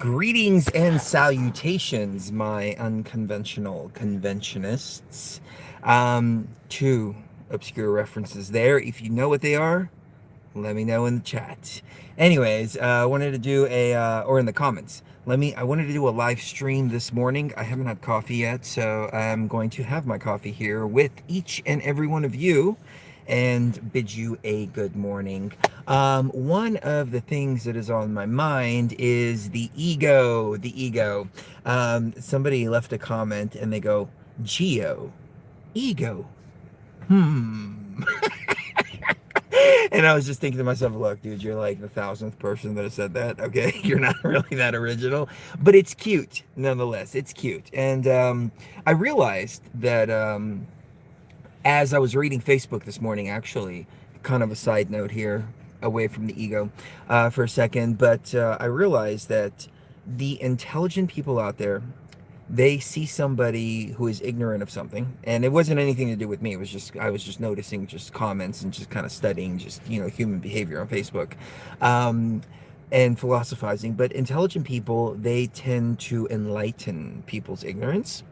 Greetings and salutations, my unconventional conventionists. Two obscure references there. If you know what they are, let me know in the chat. Anyways, I wanted to do or in the comments. I wanted to do a live stream this morning. I haven't had coffee yet, so I'm going to have my coffee here with each and every one of you and bid you a good morning. One of the things that is on my mind is the ego. The ego. Somebody left a comment and they go, Geo, ego. Hmm. And I was just thinking to myself, look, dude, you're like the 1,000th person that has said that. Okay, you're not really that original, but it's cute nonetheless. It's cute, and I realized that as I was reading Facebook this morning, actually, kind of a side note here, away from the ego for a second, but I realized that the intelligent people out there, they see somebody who is ignorant of something, and it wasn't anything to do with me. It was just I was just noticing just comments and just kind of studying just human behavior on Facebook, and philosophizing. But intelligent people, they tend to enlighten people's ignorance,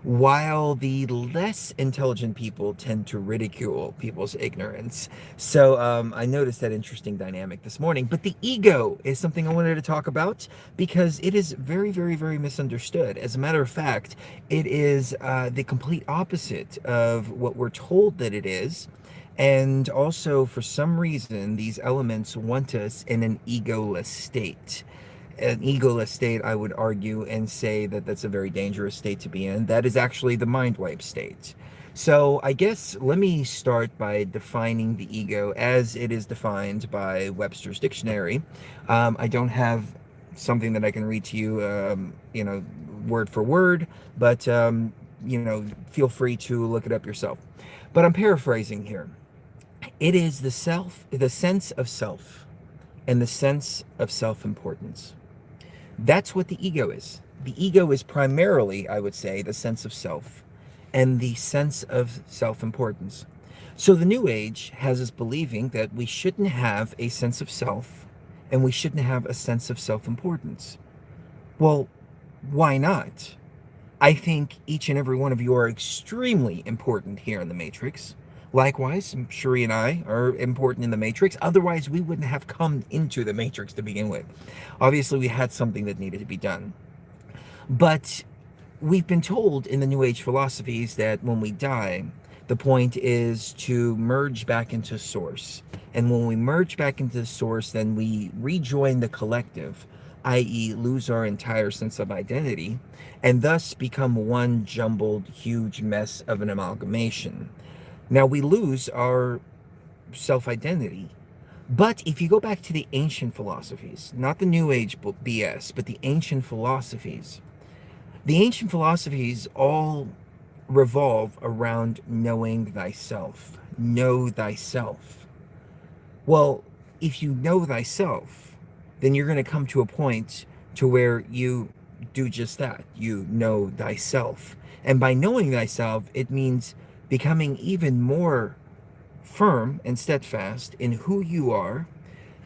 while the less intelligent people tend to ridicule people's ignorance. So I noticed that interesting dynamic this morning. But the ego is something I wanted to talk about because it is very, very, very misunderstood. As a matter of fact, it is the complete opposite of what we're told that it is. And also, for some reason, these elements want us in an egoless state. An egoless state, I would argue and say that that's a very dangerous state to be in. That is actually the mind wipe state. So I guess let me start by defining the ego as it is defined by Webster's dictionary. I don't have something that I can read to you, word for word, but feel free to look it up yourself. But I'm paraphrasing here. It is the sense of self, and the sense of self-importance. That's what the ego is. The ego is primarily, I would say, the sense of self and the sense of self-importance. So the New Age has us believing that we shouldn't have a sense of self and we shouldn't have a sense of self-importance. Well, why not? I think each and every one of you are extremely important here in the Matrix. Likewise, Shuri and I are important in the Matrix. Otherwise, we wouldn't have come into the Matrix to begin with. Obviously, we had something that needed to be done. But we've been told in the New Age philosophies that when we die, the point is to merge back into Source. And when we merge back into Source, then we rejoin the collective, i.e. lose our entire sense of identity, and thus become one jumbled, huge mess of an amalgamation. Now, we lose our self-identity. But if you go back to the ancient philosophies, not the New Age BS, but the ancient philosophies all revolve around knowing thyself. Know thyself. Well, if you know thyself, then you're going to come to a point to where you do just that. You know thyself. And by knowing thyself, it means becoming even more firm and steadfast in who you are,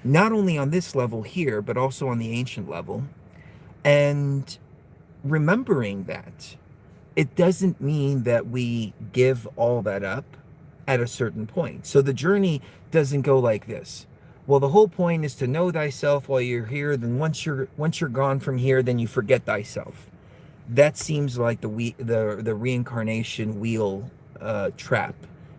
not only on this level here, but also on the ancient level. And remembering that it doesn't mean that we give all that up at a certain point. So the journey doesn't go like this. Well, the whole point is to know thyself while you're here. Then once you're gone from here, then you forget thyself. That seems like the reincarnation wheel trap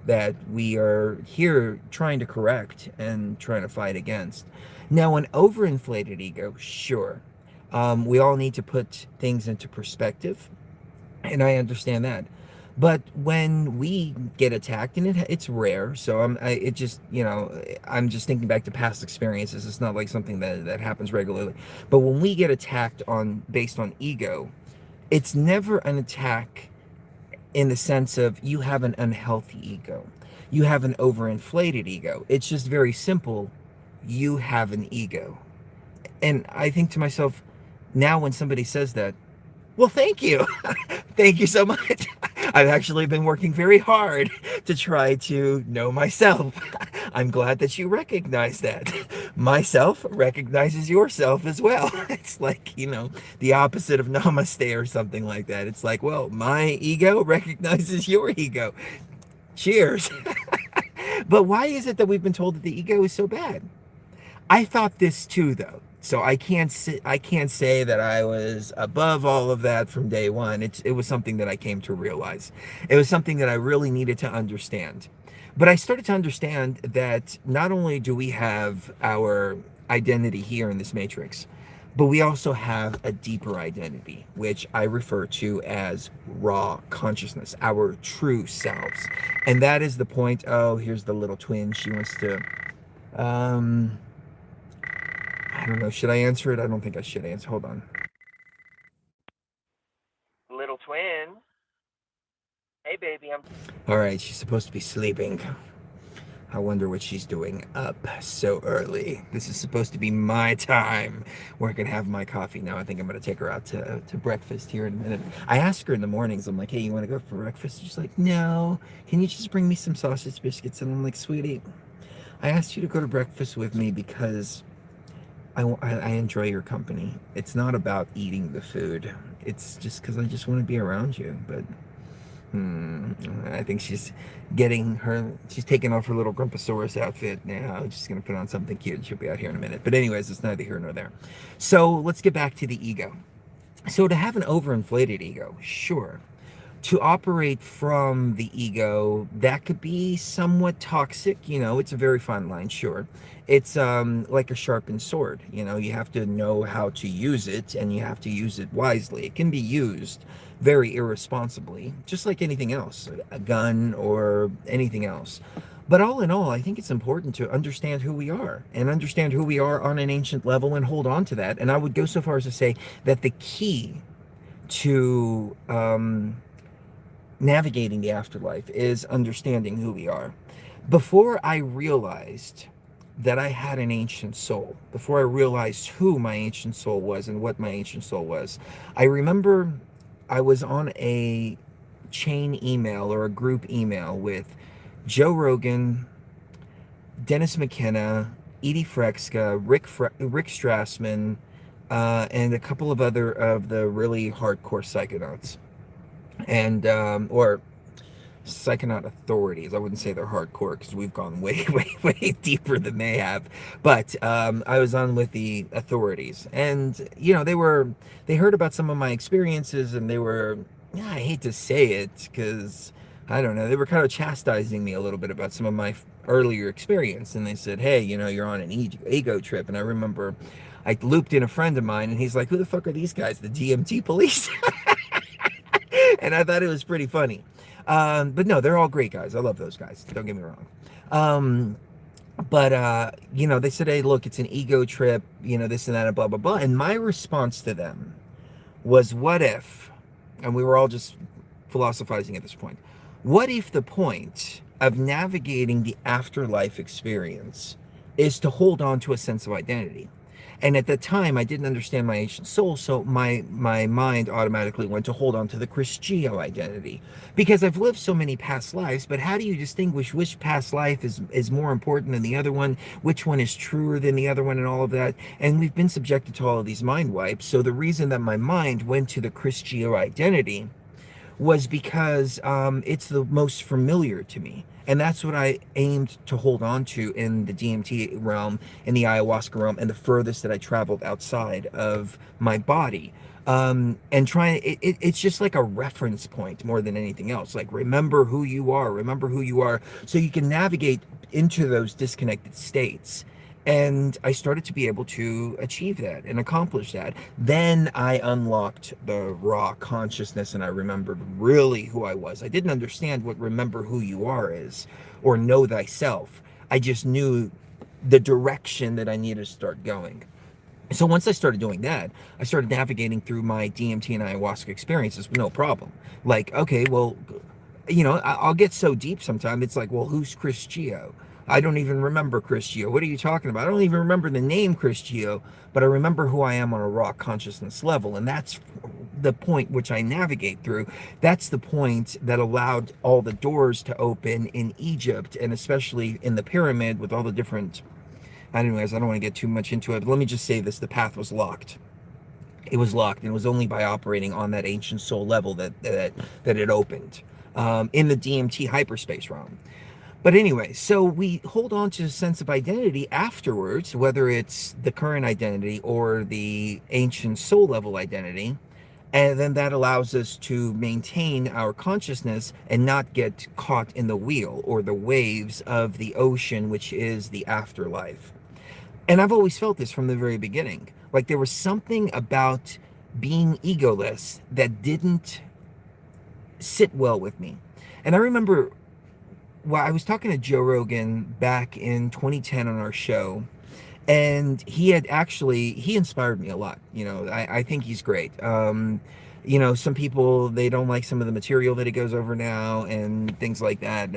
that we are here trying to correct and trying to fight against. Now, an overinflated ego, sure. We all need to put things into perspective, and I understand that. But when we get attacked, and it's rare, so I'm just thinking back to past experiences. It's not like something that happens regularly. But when we get attacked based on ego, it's never an attack in the sense of you have an unhealthy ego. You have an overinflated ego. It's just very simple. You have an ego. And I think to myself, now when somebody says that, well, thank you. Thank you so much. I've actually been working very hard to try to know myself. I'm glad that you recognize that. Myself recognizes yourself as well. It's like, the opposite of namaste or something like that. It's like, well, my ego recognizes your ego. Cheers. But why is it that we've been told that the ego is so bad? I thought this too, though. So I can't say that I was above all of that from day one. It was something that I came to realize. It was something that I really needed to understand. But I started to understand that not only do we have our identity here in this matrix, but we also have a deeper identity, which I refer to as raw consciousness, our true selves. And that is the point. Oh, here's the little twin. She wants to um I don't know. Should I answer it? I don't think I should answer. Hold on. Little twin. Hey, baby. All right. She's supposed to be sleeping. I wonder what she's doing up so early. This is supposed to be my time where I can have my coffee. Now I think I'm going to take her out to breakfast here in a minute. I ask her in the mornings, I'm like, hey, you want to go for breakfast? She's like, no. Can you just bring me some sausage biscuits? And I'm like, sweetie, I asked you to go to breakfast with me because I enjoy your company. It's not about eating the food. It's just because I just want to be around you. But I think she's taking off her little Grumposaurus outfit now. She's going to put on something cute. She'll be out here in a minute. But anyways, it's neither here nor there. So let's get back to the ego. So to have an overinflated ego, sure. To operate from the ego, that could be somewhat toxic. It's a very fine line, sure. It's like a sharpened sword. You have to know how to use it, and you have to use it wisely. It can be used very irresponsibly, just like anything else, a gun or anything else. But all in all, I think it's important to understand who we are and understand who we are on an ancient level and hold on to that. And I would go so far as to say that the key to navigating the afterlife is understanding who we are. Before I realized that I had an ancient soul, before I realized who my ancient soul was and what my ancient soul was, I remember I was on a chain email or a group email with Joe Rogan, Dennis McKenna, Edie Frexka, Rick Strassman, and a couple of other of the really hardcore psychonauts. And or psychonaut authorities. I wouldn't say they're hardcore because we've gone way way deeper than they have. But I was on with the authorities, and they heard about some of my experiences, and they were, I hate to say it because I don't know, they were kind of chastising me a little bit about some of my earlier experience. And they said, hey, you're on an ego trip. And I remember I looped in a friend of mine, and he's like, who the fuck are these guys, the DMT police? And I thought it was pretty funny. But no, they're all great guys. I love those guys. Don't get me wrong. But they said, hey, look, it's an ego trip, this and that, and blah, blah, blah. And my response to them was, what if, and we were all just philosophizing at this point, what if the point of navigating the afterlife experience is to hold on to a sense of identity? And at the time, I didn't understand my ancient soul, so my mind automatically went to hold on to the Chris Geo identity. Because I've lived so many past lives, but how do you distinguish which past life is more important than the other one, which one is truer than the other one, and all of that? And we've been subjected to all of these mind wipes, so the reason that my mind went to the Chris Geo identity was because it's the most familiar to me. And that's what I aimed to hold on to in the DMT realm, in the ayahuasca realm, and the furthest that I traveled outside of my body. And it's just like a reference point more than anything else. Like, remember who you are, so you can navigate into those disconnected states. And I started to be able to achieve that and accomplish that. Then I unlocked the raw consciousness, and I remembered really who I was. I didn't understand what remember who you are is, or know thyself. I just knew the direction that I needed to start going. So once I started doing that, I started navigating through my DMT and ayahuasca experiences with no problem. Like, okay, well, I'll get so deep sometimes. It's like, well, who's Chris Geo? I don't even remember Chris Geo. What are you talking about? I don't even remember the name Chris Geo, but I remember who I am on a raw consciousness level. And that's the point which I navigate through. That's the point that allowed all the doors to open in Egypt, and especially in the pyramid with all the different anyways, I don't want to get too much into it, but let me just say this: the path was locked. It was locked, and it was only by operating on that ancient soul level that it opened in the DMT hyperspace realm. But anyway, so we hold on to a sense of identity afterwards, whether it's the current identity or the ancient soul level identity. And then that allows us to maintain our consciousness and not get caught in the wheel or the waves of the ocean, which is the afterlife. And I've always felt this from the very beginning. Like there was something about being egoless that didn't sit well with me. And I remember, well, I was talking to Joe Rogan back in 2010 on our show, and he inspired me a lot. I think he's great. Some people, they don't like some of the material that he goes over now and things like that.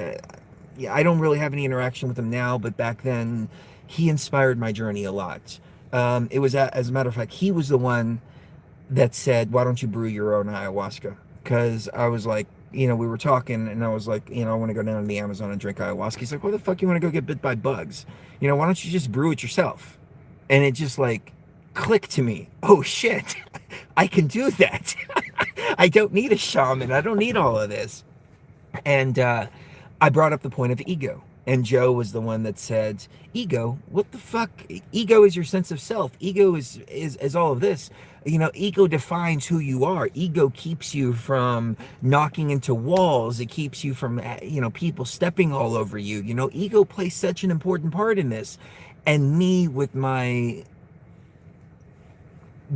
Yeah, I don't really have any interaction with him now, but back then he inspired my journey a lot. It was, as a matter of fact, he was the one that said, why don't you brew your own ayahuasca? Because I was like, we were talking, and I was like, I want to go down to the Amazon and drink ayahuasca. He's like, why the fuck you want to go get bit by bugs? Why don't you just brew it yourself? And it just like clicked to me. Oh shit, I can do that. I don't need a shaman. I don't need all of this. And I brought up the point of ego. And Joe was the one that said, ego, what the fuck? Ego is your sense of self. Ego is all of this. Ego defines who you are. Ego keeps you from knocking into walls. It keeps you from, people stepping all over you. Ego plays such an important part in this. And me, with my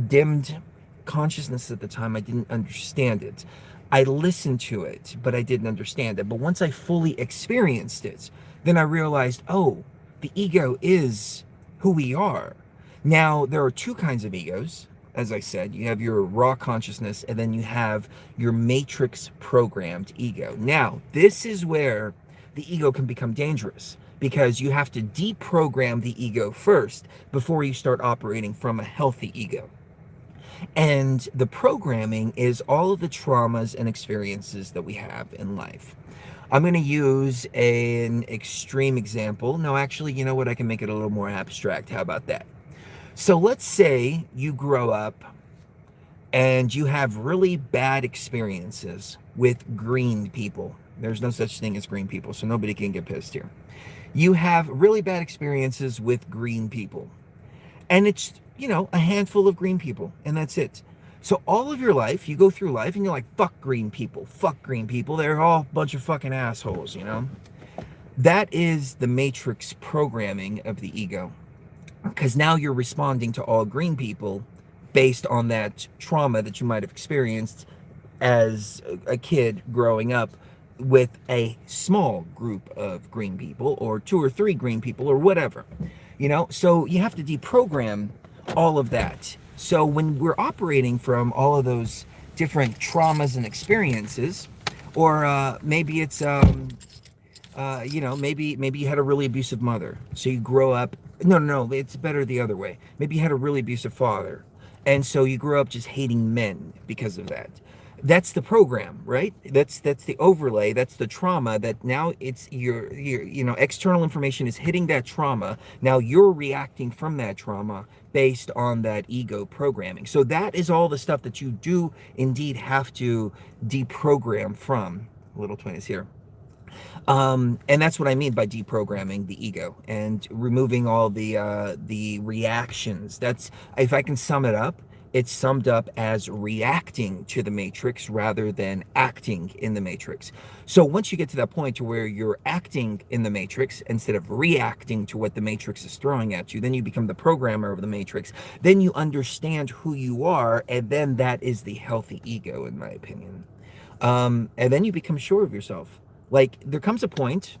dimmed consciousness at the time, I didn't understand it. I listened to it, but I didn't understand it. But once I fully experienced it, then I realized, oh, the ego is who we are. Now, there are two kinds of egos. As I said, you have your raw consciousness, and then you have your matrix programmed ego. Now, this is where the ego can become dangerous, because you have to deprogram the ego first before you start operating from a healthy ego. And the programming is all of the traumas and experiences that we have in life. I'm going to use an extreme example. No, actually, you know what? I can make it a little more abstract. How about that? So let's say you grow up and you have really bad experiences with green people. There's no such thing as green people, so nobody can get pissed here. You have really bad experiences with green people. And it's, a handful of green people, and that's it. So all of your life, you go through life and you're like, fuck green people, they're all a bunch of fucking assholes, That is the matrix programming of the ego. Because now you're responding to all green people based on that trauma that you might have experienced as a kid growing up with a small group of green people, or 2 or 3 green people, or whatever. So you have to deprogram all of that. So when we're operating from all of those different traumas and experiences, or maybe it's maybe you had a really abusive mother, so you grow up. No, it's better the other way. Maybe you had a really abusive father, and so you grew up just hating men because of that. That's the program, right? That's the overlay. That's the trauma. That now it's your external information is hitting that trauma. Now you're reacting from that trauma based on that ego programming. So that is all the stuff that you do indeed have to deprogram from. Little twin is here. And that's what I mean by deprogramming the ego and removing all the reactions. That's, if I can sum it up, it's summed up as reacting to the matrix rather than acting in the matrix. So once you get to that point to where you're acting in the matrix instead of reacting to what the matrix is throwing at you, then you become the programmer of the matrix. Then you understand who you are, and then that is the healthy ego, in my opinion. And then you become sure of yourself. Like, there comes a point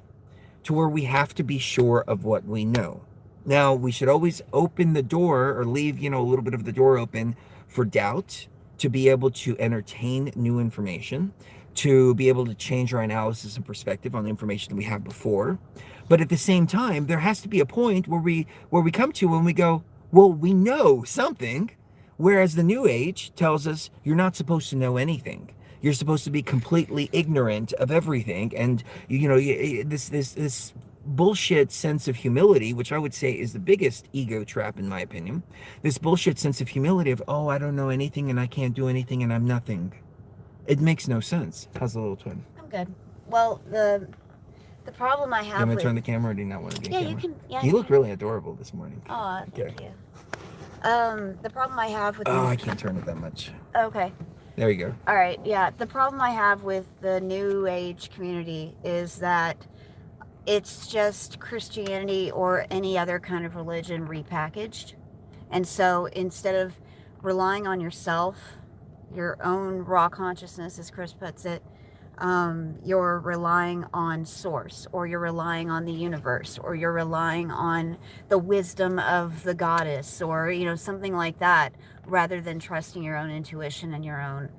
to where we have to be sure of what we know. Now, we should always open the door, or leave, a little bit of the door open for doubt, to be able to entertain new information, to be able to change our analysis and perspective on the information that we have before. But at the same time, there has to be a point where we come to when we go, well, we know something, whereas the New Age tells us you're not supposed to know anything. You're supposed to be completely ignorant of everything, and this bullshit sense of humility, which I would say is the biggest ego trap in my opinion. This bullshit sense of humility of, oh, I don't know anything and I can't do anything and I'm nothing. It makes no sense. How's the little twin? I'm good. Well, the problem I You have want to with turn the camera or do you not want to be yeah, in you camera? can yeah. You look really adorable this morning. Oh, Okay. thank you. The problem I have with Oh, I can't turn it that much. okay. There you go. All right, yeah. The problem I have with the New Age community is that it's just Christianity or any other kind of religion repackaged. And so instead of relying on yourself, your own raw consciousness, as Chris puts it, you're relying on source, or you're relying on the universe, or you're relying on the wisdom of the goddess, or something like that, rather than trusting your own intuition and your own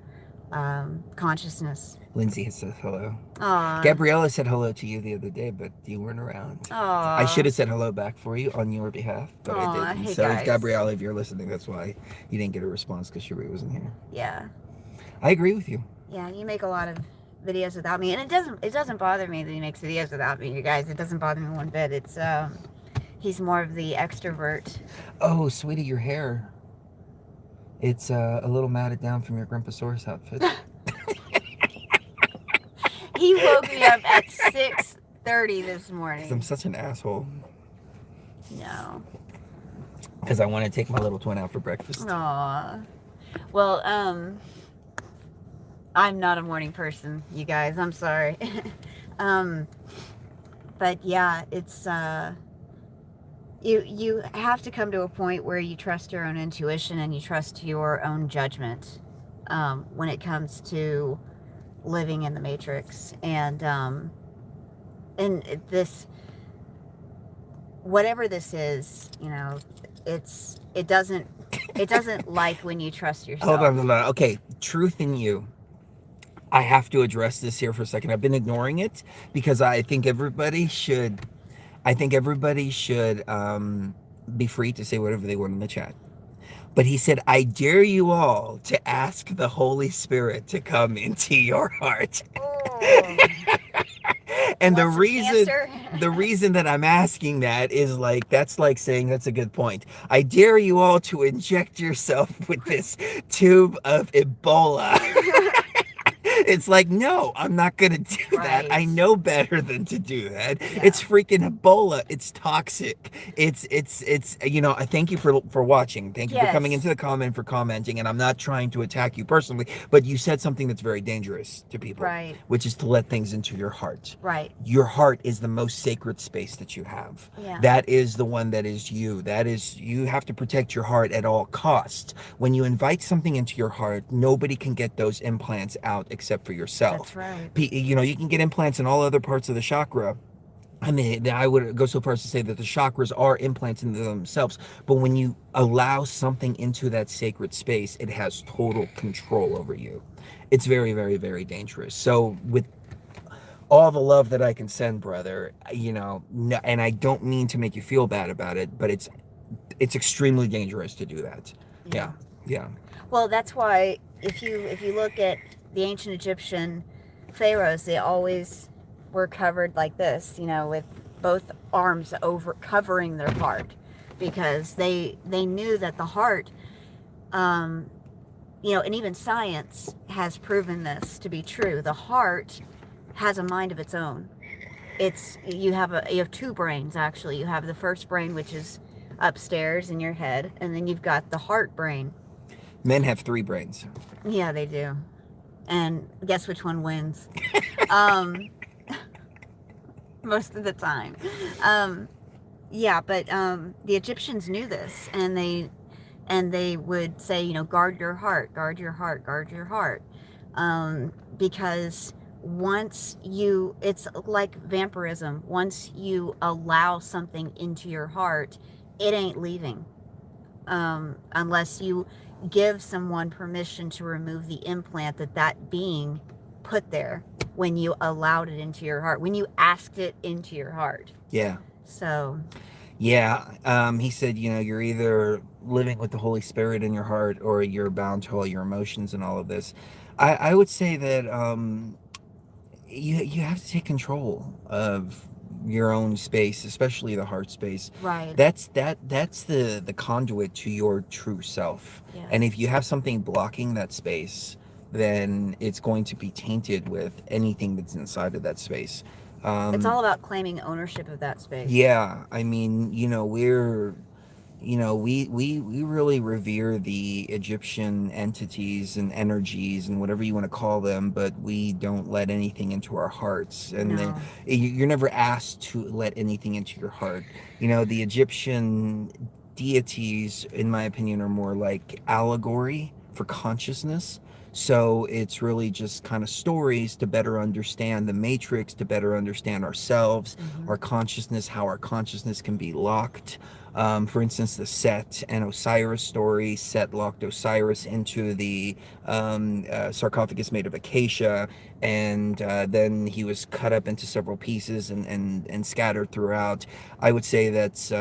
consciousness. Lindsay says hello. Aww. Gabriella said hello to you the other day, but you weren't around. Aww. I should have said hello back for you on your behalf, but I didn't. Hey so guys. if Gabriella, if you're listening, that's why you didn't get a response, because Sheree wasn't here. Yeah. I agree with you. Yeah, you make a lot of videos without me, and it doesn't bother me that he makes videos without me, you guys. It doesn't bother me one bit. It's he's more of the extrovert. Oh, sweetie, your hair. It's a little matted down from your Grandpasaurus outfit. He woke me up at 6:30 this morning. Because I'm such an asshole. No. Because I want to take my little twin out for breakfast. Aw. Well, I'm not a morning person, you guys. I'm sorry. But yeah, it's you have to come to a point where you trust your own intuition and you trust your own judgment when it comes to living in the Matrix. And this, whatever this is, it doesn't like when you trust yourself. Hold on. Okay, truth in you. I have to address this here for a second. I've been ignoring it because I think everybody should be free to say whatever they want in the chat. But he said, I dare you all to ask the Holy Spirit to come into your heart. Oh. And the reason that I'm asking that is that's like saying, that's a good point. I dare you all to inject yourself with this tube of Ebola. It's like, no, I'm not going to do that. I know better than to do that. Yeah. It's freaking Ebola. It's toxic. It's I thank you for watching. Thank you for coming into the comment, for commenting. And I'm not trying to attack you personally, but you said something that's very dangerous to people, right? Which is to let things into your heart. Right. Your heart is the most sacred space that you have. Yeah. That is the one that is you. You have to protect your heart at all costs. When you invite something into your heart, nobody can get those implants out except for yourself. That's right. You can get implants in all other parts of the chakra. I mean, I would go so far as to say that the chakras are implants in themselves, but when you allow something into that sacred space, it has total control over you. It's very, very, very dangerous. So with all the love that I can send, brother, and I don't mean to make you feel bad about it, but it's extremely dangerous to do that. Yeah. Well, that's why if you look at the ancient Egyptian pharaohs, they always were covered like this, with both arms covering their heart, because they knew that the heart, and even science has proven this to be true. The heart has a mind of its own. You have two brains, actually. You have the first brain, which is upstairs in your head, and then you've got the heart brain. Men have 3 brains. Yeah, they do. And guess which one wins? Most of the time. But the Egyptians knew this, and they would say, guard your heart, guard your heart, guard your heart. Because it's like vampirism. Once you allow something into your heart, it ain't leaving. Unless you give someone permission to remove the implant that being put there when you allowed it into your heart, when you asked it into your heart. Yeah. So. Yeah. He said, you're either living with the Holy Spirit in your heart or you're bound to all your emotions and all of this. I would say that you have to take control of your own space, especially the heart space, Right. that's the conduit to your true self. And if you Yes. have something blocking that space, then it's going to be tainted with anything that's inside of that space. It's Um, all about claiming ownership of that space. yeah, I mean, we really revere the Egyptian entities and energies and whatever you want to call them, but we don't let anything into our hearts. And then No. you're never asked to let anything into your heart. The Egyptian deities, in my opinion, are more like allegory for consciousness. So it's really just kind of stories to better understand the matrix, to better understand ourselves, Hmm. our consciousness, how our consciousness can be locked. For instance, the Set and Osiris story. Set locked Osiris into the sarcophagus made of acacia, and then he was cut up into several pieces and scattered throughout. I would say that's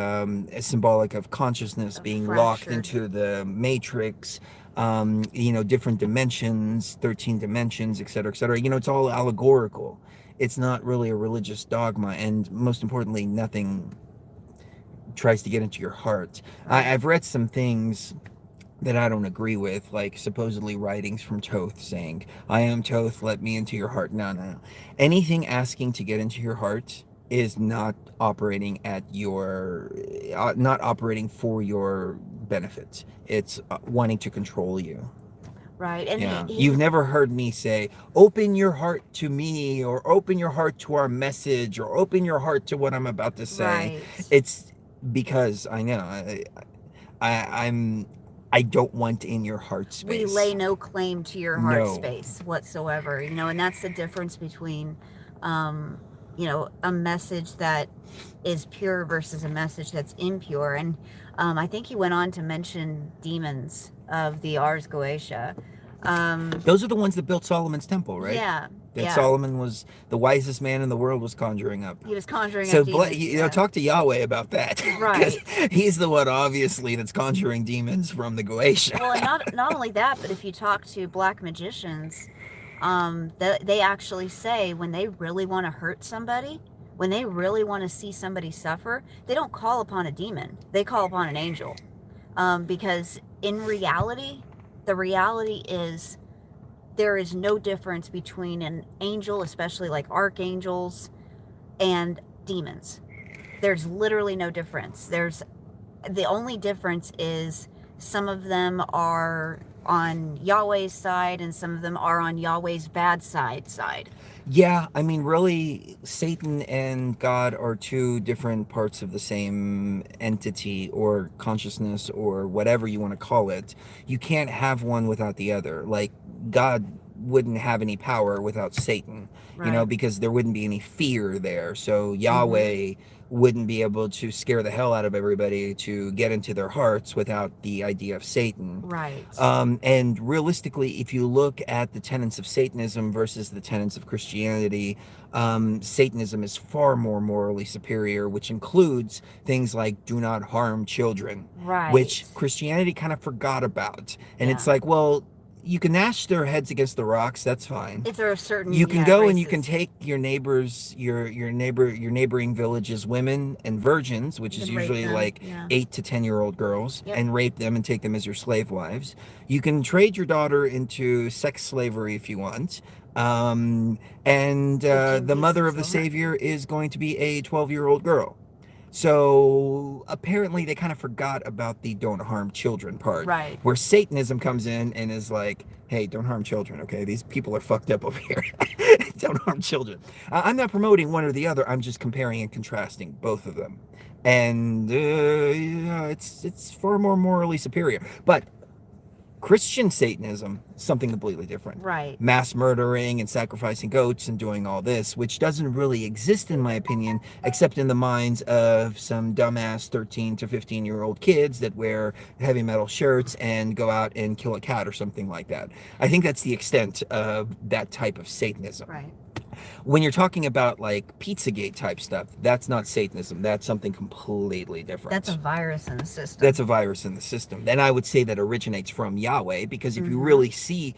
symbolic of consciousness being locked Fractured. into the matrix. Different dimensions, 13 dimensions, et cetera, et cetera. It's all allegorical. It's not really a religious dogma, and most importantly, nothing tries to get into your heart. Right. I've read some things that I don't agree with, like supposedly writings from Thoth saying, "I am Thoth, let me into your heart." No, no, no. Anything asking to get into your heart is not operating not operating for your benefit. It's wanting to control you. Right. And Yeah. he You've never heard me say, open your heart to me, or open your heart to our message, or open your heart to what I'm about to say. right. It's because I know I, I'm I don't want in your heart We lay space. no claim to your heart No. space whatsoever, and that's the difference between, um, a message that is pure versus a message that's impure. And I think he went on to mention demons of the Ars Goetia. Those are the ones that built Solomon's temple, right? Yeah, That yeah. Solomon was the wisest man in the world was conjuring up. He was conjuring up So, demons, yeah. talk to Yahweh about that, because Right. he's the one, obviously, that's conjuring demons from the Goetia. Well, and not only that, but if you talk to black magicians, they actually say when they really want to hurt somebody, when they really want to see somebody suffer, they don't call upon a demon. They call upon an angel. Because in reality, the reality is there is no difference between an angel, especially like archangels, and demons. There's literally no difference. The only difference is some of them are on Yahweh's side and some of them are on Yahweh's bad side. Yeah, I mean, really, Satan and God are two different parts of the same entity or consciousness or whatever you want to call it. You can't have one without the other. Like, God wouldn't have any power without Satan, Right. because there wouldn't be any fear there. So Mm-hmm. Yahweh wouldn't be able to scare the hell out of everybody to get into their hearts without the idea of Satan. Right. And realistically, if you look at the tenets of Satanism versus the tenets of Christianity, Satanism is far more morally superior, which includes things like do not harm children, Right. which Christianity kind of forgot about. And it's Yeah. like, well, you can gnash their heads against the rocks, that's fine. If there are certain, You can go and you can races, take your neighbors, your neighboring village's women and virgins, which you is can rape usually them. like Yeah. 8 to 10 year old girls, Yep. and rape them and take them as your slave wives. You can trade your daughter into sex slavery if you want. And 15 the pieces mother of of the silver. savior is going to be a 12-year-old girl. So apparently they kind of forgot about the don't harm children part, Right. where Satanism comes in and is like, hey, don't harm children, okay? These people are fucked up over here. Don't harm children. I'm not promoting one or the other. I'm just comparing and contrasting both of them. And it's far more morally superior. But Christian Satanism, something completely different. Right. Mass murdering and sacrificing goats and doing all this, which doesn't really exist, in my opinion, except in the minds of some dumbass 13 to 15-year-old kids that wear heavy metal shirts and go out and kill a cat or something like that. I think that's the extent of that type of Satanism. Right. When you're talking about like Pizzagate type stuff, that's not Satanism. That's something completely different. That's a virus in the system. That's a virus in the system. Then I would say that originates from Yahweh, because if you Mm-hmm. really see,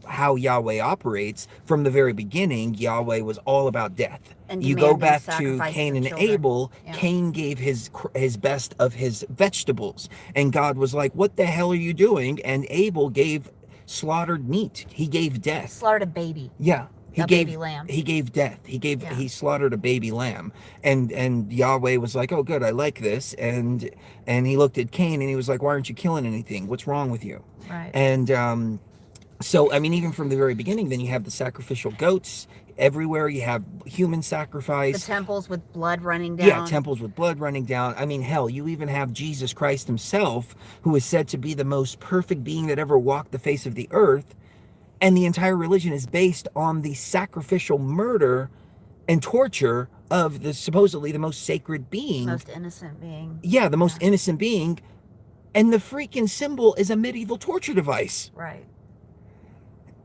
how Yahweh operates from the very beginning, Yahweh was all about death. And You go demanding back to sacrifices Cain of and children. Abel. Yeah. Cain gave his best of his vegetables, and God was like, "What the hell are you doing?" And Abel gave slaughtered meat. He gave death. Slaughtered a baby. Yeah. A baby lamb. He gave death. Yeah. He slaughtered a baby lamb. And Yahweh was like, "Oh good, I like this." And he looked at Cain and he was like, "Why aren't you killing anything? What's wrong with you?" Right. And so I mean, even from the very beginning, then you have the sacrificial goats everywhere. You have human The sacrifice. temples with blood running down. Yeah, temples with blood running down. I mean, hell, you even have Jesus Christ himself, who is said to be the most perfect being that ever walked the face of the earth. And the entire religion is based on the sacrificial murder and torture of the supposedly the most sacred being. Most innocent being. Yeah, the most innocent being. And the freaking symbol is a medieval torture device. Right.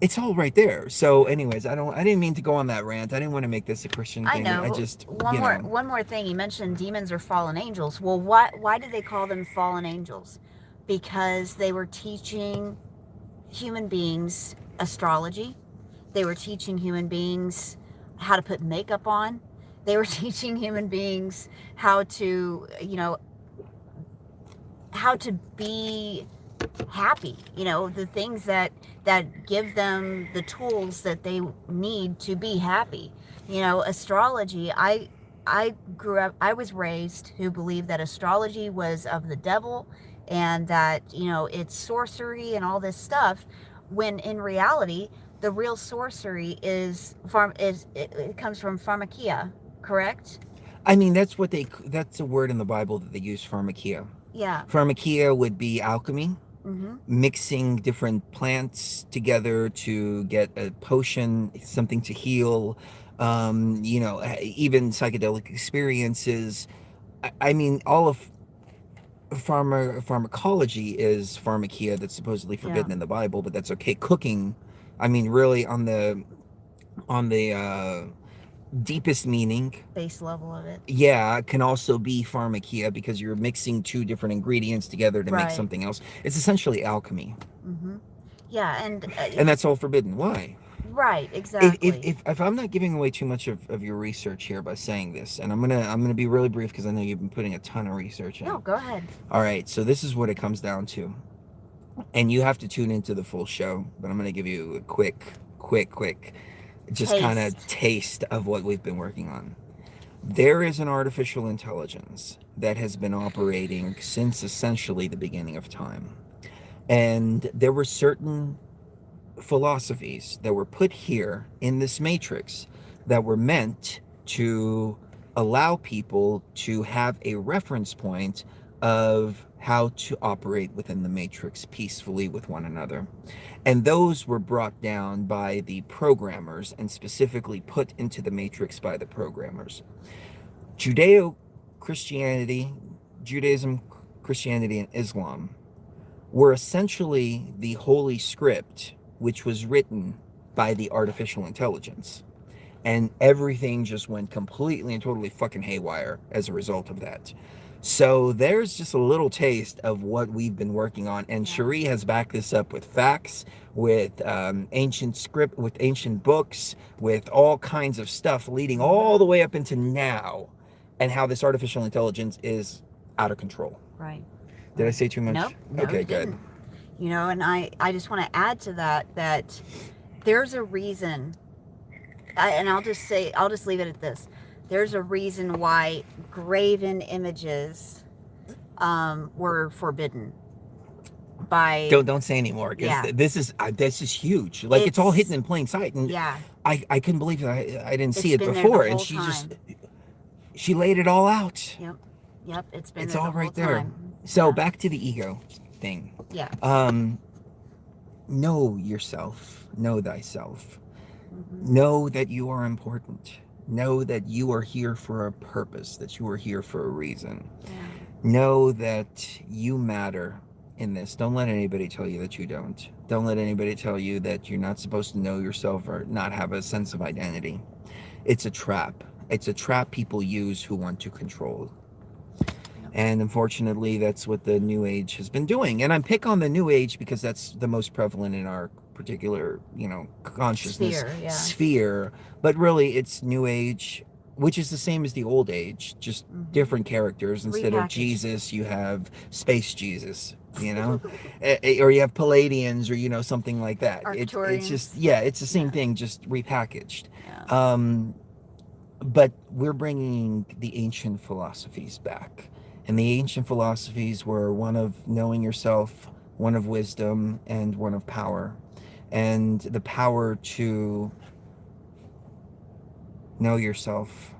It's all right there. So anyways, I didn't mean to go on that rant. I didn't want to make this a Christian thing. I know. I just one more thing. You mentioned demons are fallen angels. Well, why do they call them fallen angels? Because they were teaching human beings astrology. They were teaching human beings how to put makeup on. They were teaching human beings how to, how to be happy. The things that give them the tools that they need to be happy. Astrology, I was raised to believe that astrology was of the devil, and that it's sorcery and all this stuff, when in reality the real sorcery it comes from Pharmakeia, correct? I mean, that's a word in the Bible that they use, Pharmakeia. Yeah. Pharmakeia would be alchemy. Mm-hmm. Mixing different plants together to get a potion, something to heal, even psychedelic experiences. I mean, all of pharmacology is Pharmakeia, that's supposedly forbidden in the Bible, but that's okay. Cooking, I mean, really on the deepest meaning, base level of it, can also be Pharmakeia, because you're mixing two different ingredients together to make something else. It's essentially alchemy. Mm-hmm. Yeah, and that's all forbidden. Why? Right, exactly. If I'm not giving away too much of your research here by saying this, and I'm gonna be really brief, because I know you've been putting a ton of research in. No, go ahead. All right, so this is what it comes down to, and you have to tune into the full show, but I'm gonna give you a quick just kind of taste of what we've been working on. There is an artificial intelligence that has been operating since essentially the beginning of time. And there were certain philosophies that were put here in this matrix that were meant to allow people to have a reference point of how to operate within the matrix peacefully with one another. And those were brought down by the programmers, and specifically put into the matrix by the programmers. Judaism, Christianity, and Islam were essentially the holy script, which was written by the artificial intelligence. And everything just went completely and totally fucking haywire as a result of that. So there's just a little taste of what we've been working on, and Cherie has backed this up with facts, with ancient script, with ancient books, with all kinds of stuff leading all the way up into now, and how this artificial intelligence is out of control. Right. Did I say too much? Nope. Okay, good. And I just want to add to that there's a reason, and I'll just leave it at this. There's a reason why graven images were forbidden by. Don't say anymore, because this is huge. Like, it's all hidden in plain sight, and I couldn't believe that I didn't see it before, and she laid it all out. Yep. It's all right there. So back to the ego thing. Yeah. Know yourself. Know thyself. Mm-hmm. Know that you are important. Know that you are here for a purpose, that you are here for a reason. Yeah. Know that you matter, in this. Don't let anybody tell you that you don't. Don't let anybody tell you that you're not supposed to know yourself or not have a sense of identity. It's a trap. It's a trap people use who want to control. And unfortunately, that's what the New Age has been doing. And I pick on the New Age because that's the most prevalent in our particular, consciousness sphere. But really, it's New Age, which is the same as the Old Age, just different characters. Instead of Jesus, you have Space Jesus, or you have Palladians, or something like that. It's just it's the same thing, just repackaged. Yeah. But we're bringing the ancient philosophies back. And the ancient philosophies were one of knowing yourself, one of wisdom, and one of power. And the power to know yourself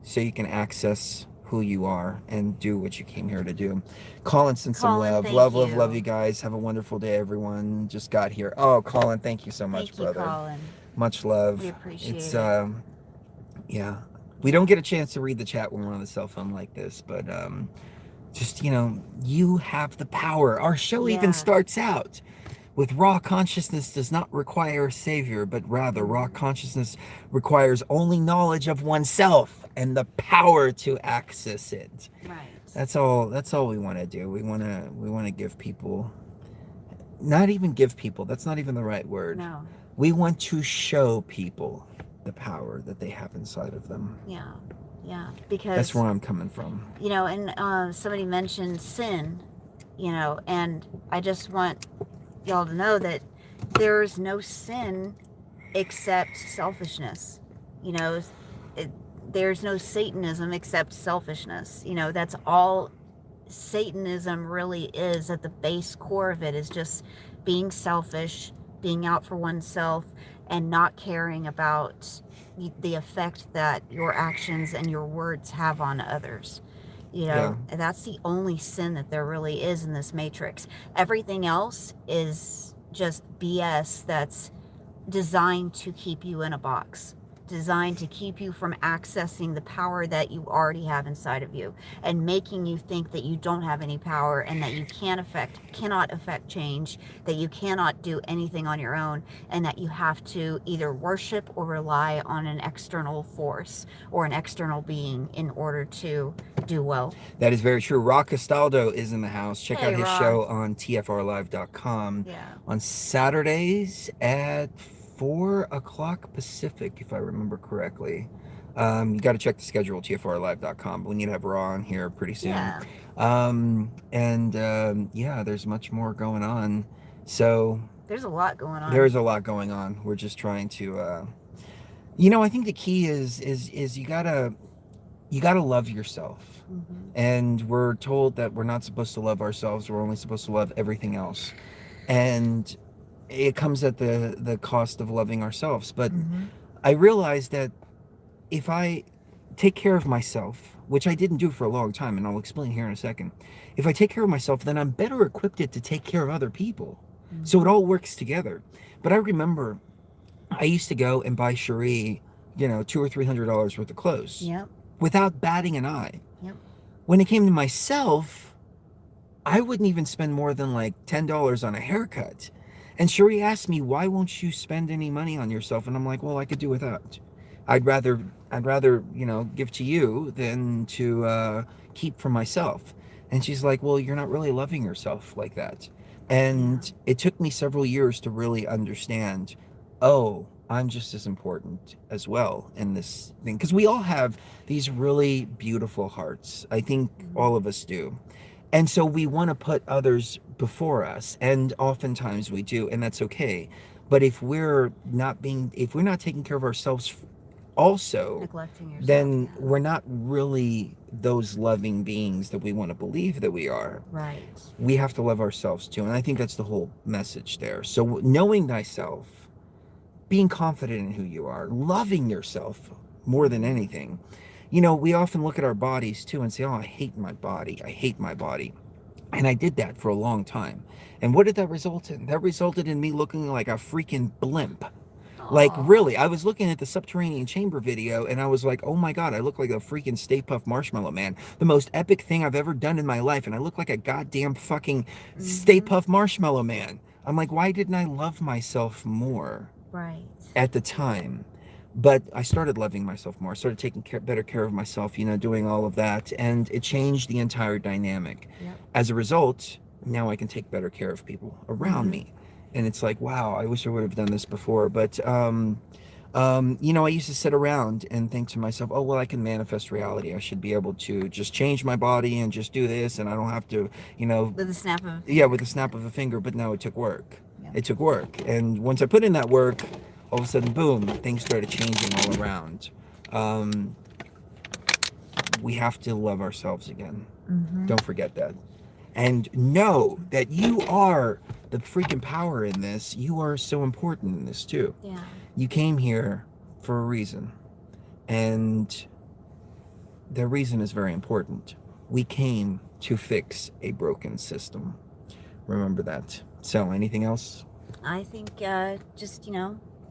so you can access who you are and do what you came here to do. Colin sent some love. Love you guys. Have a wonderful day, everyone. Just got here. Oh, Colin, thank you so much, brother. Colin. Much love. We appreciate it. Yeah. We don't get a chance to read the chat when we're on the cell phone like this, but just, you have the power. Our show even starts out with raw consciousness does not require a savior, but rather raw consciousness requires only knowledge of oneself and the power to access it. Right. That's all we want to do. We want to give people, not even give people, that's not even the right word. No. We want to show people the power that they have inside of them. Yeah, because that's where I'm coming from. And somebody mentioned sin, and I just want y'all to know that there's no sin except selfishness. There's no Satanism except selfishness. That's all Satanism really is. At the base core of it is just being selfish, being out for oneself, and not caring about the effect that your actions and your words have on others. And that's the only sin that there really is in this matrix. Everything else is just BS that's designed to keep you in a box, designed to keep you from accessing the power that you already have inside of you, and making you think that you don't have any power and that you cannot affect change, that you cannot do anything on your own, and that you have to either worship or rely on an external force or an external being in order to do well. That is very true. Rock Castaldo is in the house. Check out his show on tfrlive.com on Saturdays at 4 o'clock Pacific, if I remember correctly. You got to check the schedule, tfrlive.com. We need to have Raw on here pretty soon. There's much more going on. So there's a lot going on. There's a lot going on. We're just trying to, I think the key is you gotta love yourself. And we're told that we're not supposed to love ourselves. We're only supposed to love everything else. And it comes at the cost of loving ourselves. But I realized that if I take care of myself, which I didn't do for a long time, and I'll explain here in a second, if I take care of myself, then I'm better equipped to take care of other people. So it all works together. But I remember I used to go and buy Cherie, $200 or $300 worth of clothes without batting an eye. When it came to myself, I wouldn't even spend more than like $10 on a haircut. And Cherie asked me, why won't you spend any money on yourself? And I'm like, well, I could do without. I'd rather, give to you than to keep for myself. And she's like, well, you're not really loving yourself like that. And it took me several years to really understand, I'm just as important as well in this thing. Because we all have these really beautiful hearts. I think all of us do. And so we want to put others before us. And oftentimes we do. And that's okay. But if we're not taking care of ourselves also, neglecting yourself, then we're not really those loving beings that we want to believe that we are. Right. We have to love ourselves too. And I think that's the whole message there. So knowing thyself, being confident in who you are, loving yourself more than anything. We often look at our bodies too and say, I hate my body. I hate my body. And I did that for a long time. And what did that result in? That resulted in me looking like a freaking blimp. Like, Oh. really, I was looking at the subterranean chamber video and I was like, oh my God, I look like a freaking Stay Puft Marshmallow Man. The most epic thing I've ever done in my life. And I look like a goddamn fucking Stay Mm-hmm. Puft Marshmallow Man. I'm like, why didn't I love myself more Right. at the time? But I started loving myself more. I started taking better care of myself, doing all of that. And it changed the entire dynamic. Yep. As a result, now I can take better care of people around Mm-hmm. me. And it's like, wow, I wish I would have done this before. But, I used to sit around and think to myself, oh, well, I can manifest reality. I should be able to just change my body and just do this. And I don't have to, With a snap of a yeah, finger. with a snap of a finger. But no, it took work. Yeah. It took work. And once I put in that work, all of a sudden, boom, things started changing all around. Um, we have to love ourselves again. Mm-hmm. Don't forget that. And know that you are the freaking power in this. You are so important in this too. Yeah. You came here for a reason. And the reason is very important. We came to fix a broken system. Remember that. So, anything else? I think just,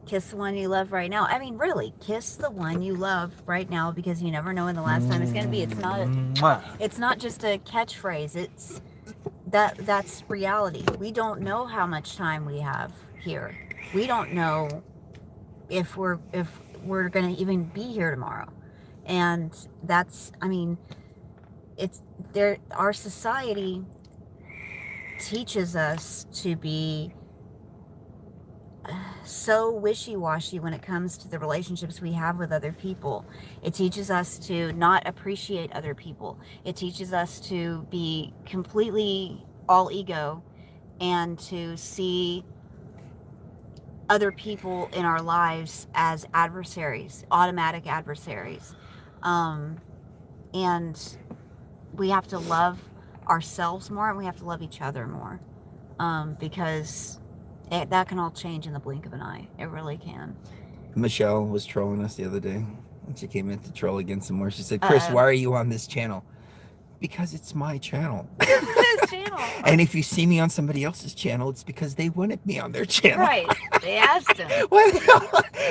kiss the one you love right now. I mean, really, kiss the one you love right now, because you never know when the last time it's going to be. It's not just a catchphrase. It's that's reality. We don't know how much time we have here. We don't know if we're going to even be here tomorrow. And that's, I mean, it's there. Our society teaches us to be so wishy-washy when it comes to the relationships we have with other people. It teaches us to not appreciate other people. It teaches us to be completely all ego and to see other people in our lives as adversaries, automatic adversaries. And we have to love ourselves more, and we have to love each other more, because that can all change in the blink of an eye. It really can. Michelle was trolling us the other day. And she came in to troll again some more. She said, Chris, Uh-oh. why are you on this channel? Because it's my channel. It's his channel. And if you see me on somebody else's channel, it's because they wanted me on their channel. Right. They asked him. What the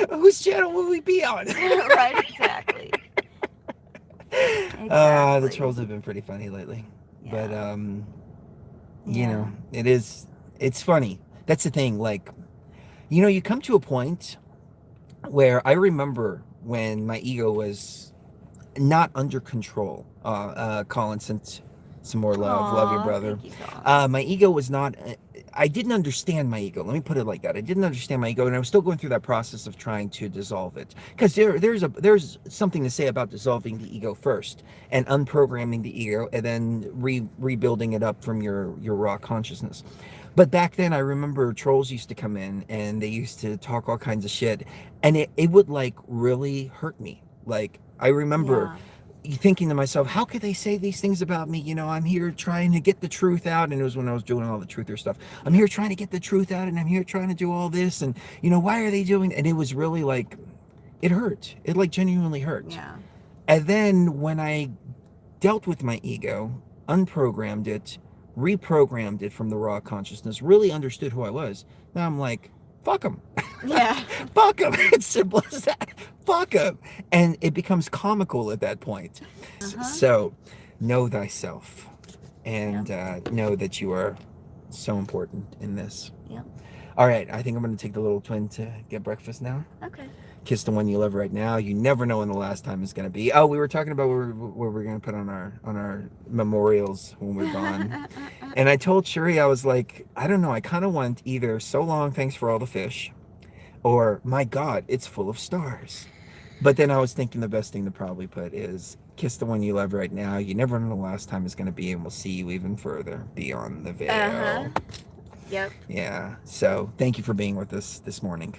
hell? Whose channel will we be on? Right, exactly. The trolls have been pretty funny lately. Yeah. But, Yeah. it's funny. That's the thing. Like, you come to a point where I remember when my ego was not under control. Colin sent some more love. Love your Aw, brother. thank you, Colin. My ego was not. I didn't understand my ego. Let me put it like that. I didn't understand my ego, and I was still going through that process of trying to dissolve it. Because there's something to say about dissolving the ego first and unprogramming the ego, and then rebuilding it up from your raw consciousness. But back then, I remember trolls used to come in and they used to talk all kinds of shit, and it would like really hurt me. Like, I remember thinking to myself, how could they say these things about me? I'm here trying to get the truth out. And it was when I was doing all the truther stuff. I'm here trying to get the truth out, and I'm here trying to do all this. And, why are they doing? And it was really like, it hurt. It like genuinely hurt. Yeah. And then when I dealt with my ego, unprogrammed it, reprogrammed it from the raw consciousness, really understood who I was, now I'm like, fuck them. Yeah. Fuck them. It's simple as that. Fuck them. And it becomes comical at that point. Uh-huh. So know thyself, and know that you are so important in this. Yep. All right, I think I'm going to take the little twin to get breakfast now. Okay. Kiss the one you love right now. You never know when the last time is going to be. Oh, we were talking about where we're going to put on our memorials when we're gone. And I told Shuri, I was like, I don't know. I kind of want either "So long, thanks for all the fish," or "My God, it's full of stars." But then I was thinking the best thing to probably put is "Kiss the one you love right now. You never know the last time is going to be, and we'll see you even further beyond the veil." Uh-huh. Yep. Yeah. So thank you for being with us this morning.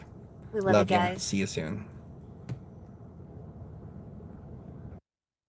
We love you ya. guys. See you soon.